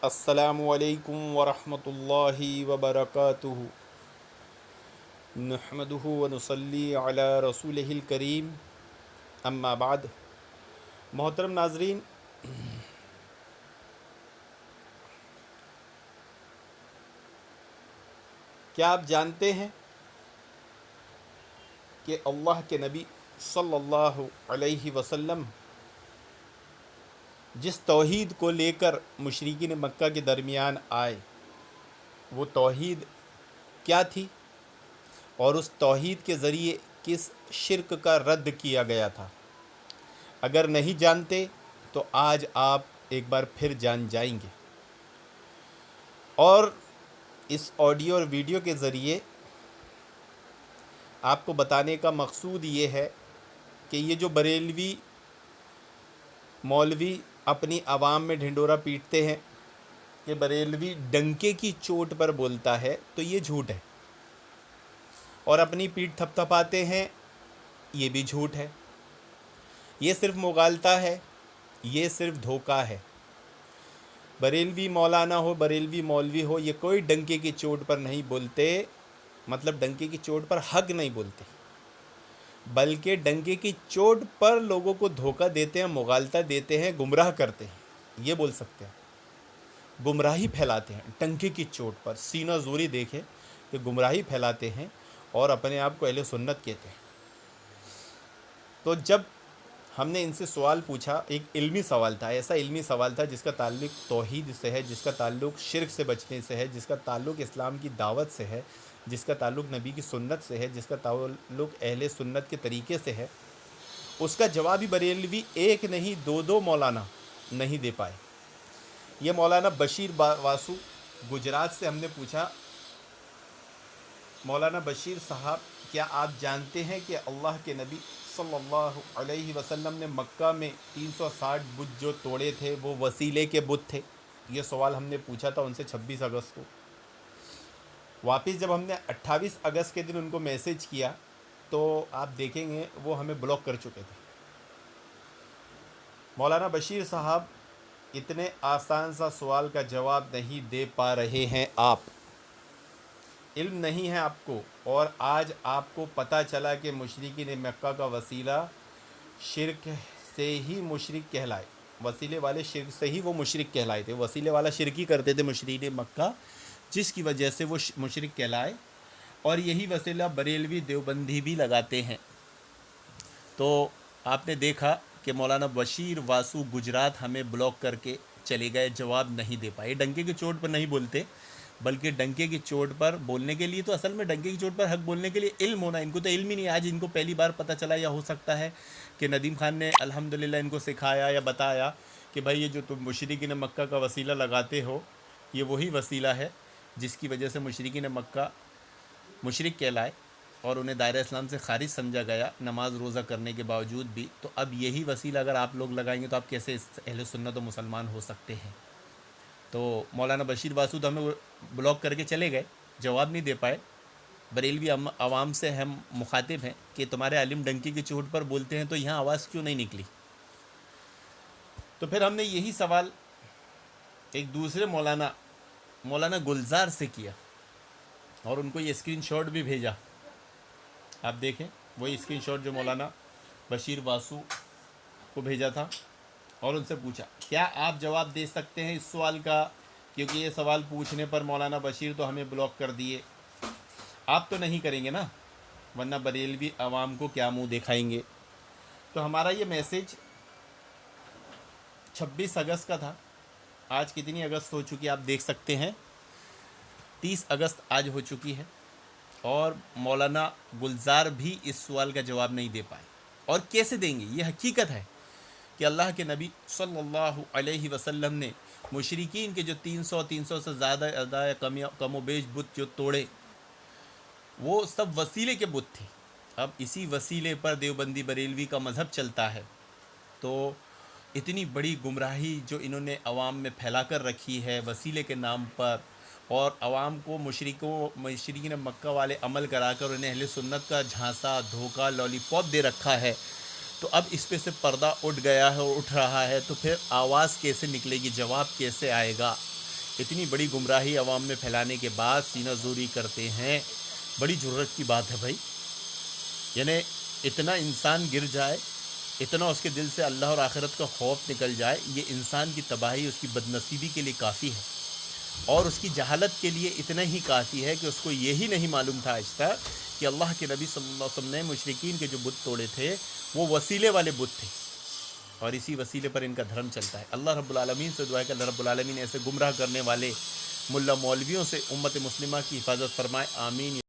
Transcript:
السلام علیکم ورحمۃ اللہ وبرکاتہ نحمدہ ونصلی علی رسولہ الکریم اما بعد۔ محترم ناظرین، کیا آپ جانتے ہیں کہ اللہ کے نبی صلی اللہ علیہ وسلم جس توحید کو لے کر مشرکین مکہ کے درمیان آئے وہ توحید کیا تھی، اور اس توحید کے ذریعے کس شرک کا رد کیا گیا تھا؟ اگر نہیں جانتے تو آج آپ ایک بار پھر جان جائیں گے، اور اس آڈیو اور ویڈیو کے ذریعے آپ کو بتانے کا مقصود یہ ہے کہ یہ جو بریلوی مولوی اپنی عوام میں ڈھنڈورا پیٹتے ہیں کہ بریلوی ڈنکے کی چوٹ پر بولتا ہے، تو یہ جھوٹ ہے، اور اپنی پیٹھ تھپ تھپاتے ہیں، یہ بھی جھوٹ ہے۔ یہ صرف مغالطہ ہے، یہ صرف دھوکہ ہے۔ بریلوی مولانا ہو، بریلوی مولوی ہو، یہ کوئی ڈنکے کی چوٹ پر نہیں بولتے، مطلب ڈنکے کی چوٹ پر حق نہیں بولتے، بلکہ ڈنکے کی چوٹ پر لوگوں کو دھوکہ دیتے ہیں، مغالطہ دیتے ہیں، گمراہ کرتے ہیں، یہ بول سکتے ہیں، گمراہی پھیلاتے ہیں ڈنکے کی چوٹ پر۔ سینہ زوری دیکھے کہ گمراہی پھیلاتے ہیں اور اپنے آپ کو اہل سنت کہتے ہیں۔ تو جب ہم نے ان سے سوال پوچھا، ایک علمی سوال تھا، ایسا علمی سوال تھا جس کا تعلق توحید سے ہے، جس کا تعلق شرک سے بچنے سے ہے، جس کا تعلق اسلام کی دعوت سے ہے، جس کا تعلق نبی کی سنت سے ہے، جس کا تعلق اہل سنت کے طریقے سے ہے، اس کا جواب ہی بریلوی ایک نہیں دو مولانا نہیں دے پائے۔ یہ مولانا بشیر واسو گجرات سے ہم نے پوچھا، مولانا بشیر صاحب، کیا آپ جانتے ہیں کہ اللہ کے نبی صلی اللہ علیہ وسلم نے مکہ میں 360 بت جو توڑے تھے وہ وسیلے کے بت تھے؟ یہ سوال ہم نے پوچھا تھا ان سے 26 اگست کو۔ واپس جب ہم نے 28 اگست کے دن ان کو میسج کیا تو آپ دیکھیں گے وہ ہمیں بلاک کر چکے تھے۔ مولانا بشیر صاحب، اتنے آسان سا سوال کا جواب نہیں دے پا رہے ہیں آپ، علم نہیں ہے آپ کو، اور آج آپ کو پتہ چلا کہ مشرکین مکہ کا وسیلہ شرک سے ہی مشرک کہلائے، وسیلے والے شرک سے ہی وہ مشرک کہلائے تھے، وسیلے والا شرک ہی کرتے تھے مشرکین مکہ، جس کی وجہ سے وہ مشرک کہلائے، اور یہی وسیلہ بریلوی دیوبندی بھی لگاتے ہیں۔ تو آپ نے دیکھا کہ مولانا بشیر واسو گجرات ہمیں بلاک کر کے چلے گئے، جواب نہیں دے پائے۔ ڈنکے کی چوٹ پر نہیں بولتے، بلکہ ڈنکے کی چوٹ پر بولنے کے لیے تو اصل میں ڈنکے کی چوٹ پر حق بولنے کے لیے علم ہونا، ان کو تو علم ہی نہیں۔ آج ان کو پہلی بار پتہ چلا، یا ہو سکتا ہے کہ ندیم خان نے الحمدللہ ان کو سکھایا یا بتایا کہ بھائی یہ جو تم مشرکین مکہ کا وسیلہ لگاتے ہو یہ وہی وسیلہ ہے جس کی وجہ سے مشرکین مکہ مشرک کہلائے اور انہیں دائرہ اسلام سے خارج سمجھا گیا نماز روزہ کرنے کے باوجود بھی۔ تو اب یہی وسیلہ اگر آپ لوگ لگائیں گے تو آپ کیسے اہل سنت و مسلمان ہو سکتے ہیں؟ تو مولانا بشیر واسو تو ہمیں بلاک کر کے چلے گئے، جواب نہیں دے پائے۔ بریلوی عوام سے ہم مخاطب ہیں کہ تمہارے عالم ڈنکی کی چوٹ پر بولتے ہیں تو یہاں آواز کیوں نہیں نکلی؟ تو پھر ہم نے یہی سوال ایک دوسرے مولانا گلزار سے کیا، اور ان کو یہ اسکرین شاٹ بھی بھیجا، آپ دیکھیں وہی اسکرین شاٹ جو مولانا بشیر واسو کو بھیجا تھا، اور ان سے پوچھا کیا آپ جواب دے سکتے ہیں اس سوال کا، کیونکہ یہ سوال پوچھنے پر مولانا بشیر تو ہمیں بلاک کر دیے، آپ تو نہیں کریں گے نا، ورنہ بریلوی عوام کو کیا منہ دکھائیں گے؟ تو ہمارا یہ میسج 26 اگست کا تھا۔ آج کتنی اگست ہو چکی آپ دیکھ سکتے ہیں، 30 اگست آج ہو چکی ہے، اور مولانا گلزار بھی اس سوال کا جواب نہیں دے پائے۔ اور کیسے دیں گے؟ یہ حقیقت ہے کہ اللہ کے نبی صلی اللہ علیہ وسلم نے مشرکین کے جو 300 سے زیادہ کم و بیش بت جو توڑے وہ سب وسیلے کے بت تھے۔ اب اسی وسیلے پر دیوبندی بریلوی کا مذہب چلتا ہے، تو اتنی بڑی گمراہی جو انہوں نے عوام میں پھیلا کر رکھی ہے وسیلے کے نام پر، اور عوام کو مشرکین مکہ والے عمل کرا کر انہیں اہل سنت کا جھانسا، دھوکہ، لالی پاپ دے رکھا ہے، تو اب اس پہ سے پردہ اٹھ گیا ہے اور اٹھ رہا ہے، تو پھر آواز کیسے نکلے گی، جواب کیسے آئے گا؟ اتنی بڑی گمراہی عوام میں پھیلانے کے بعد سینہ زوری کرتے ہیں. بڑی جرت کی بات ہے بھائی. یعنی اتنا انسان گر جائے، اتنا اس کے دل سے اللہ اور آخرت کا خوف نکل جائے، یہ انسان کی تباہی، اس کی بدنصیبی کے لیے کافی ہے. اور اس کی جہالت کے لیے اتنا ہی کافی ہے کہ اس کو یہی نہیں معلوم تھا آج تک کہ اللہ کے نبی صلی اللہ علیہ وسلم نے مشرکین کے جو بت توڑے تھے وہ وسیلے والے بت تھے، اور اسی وسیلے پر ان کا دھرم چلتا ہے. اللہ رب العالمین سے دعا ہے کہ اللہ رب العالمین ایسے گمراہ کرنے والے ملا مولویوں سے امت مسلمہ کی حفاظت فرمائے. آمین.